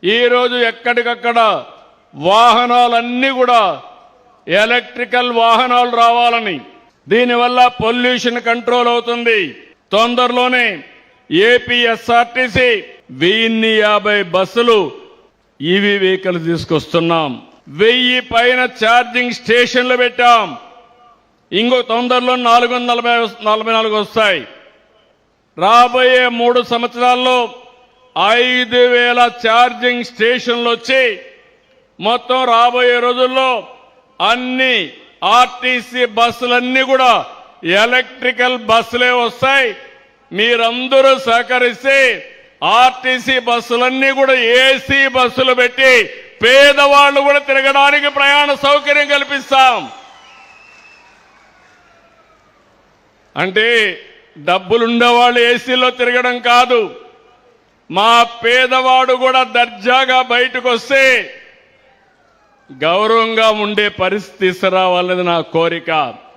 ఈ రోజు ఎక్కడికక్కడ వాహనాలన్నీ కూడా ఎలక్ట్రికల్ వాహనాలు రావాలని, దీనివల్ల పొల్యూషన్ కంట్రోల్ అవుతుంది. తొందరలోనే ఏపీఎస్ఆర్టీసీ 1050 బస్సులు ఈవీ వెహికల్ తీసుకొస్తున్నాం. 1000 పైన ఛార్జింగ్ స్టేషన్లు పెట్టాం. ఇంకో తొందరలో 444 వస్తాయి. రాబోయే 3 సంవత్సరాల్లో 5000 ఛార్జింగ్ స్టేషన్లు వచ్చి మొత్తం రాబోయే రోజుల్లో అన్ని ఆర్టీసీ బస్సులన్నీ కూడా ఎలక్ట్రికల్ బస్సులే వస్తాయి. మీరందరూ సహకరిస్తే ఆర్టీసీ బస్సులన్నీ కూడా ఏసీ బస్సులు పెట్టి పేదవాళ్లు కూడా తిరగడానికి ప్రయాణ సౌకర్యం కల్పిస్తాం. అంటే డబ్బులుండేవాళ్ళు ఏసీలో తిరగడం కాదు, మా పేదవాడు కూడా దర్జాగా బయటకు వస్తే గౌరవంగా ఉండే పరిస్థితి తీసుకురావాలనేది నా కోరిక.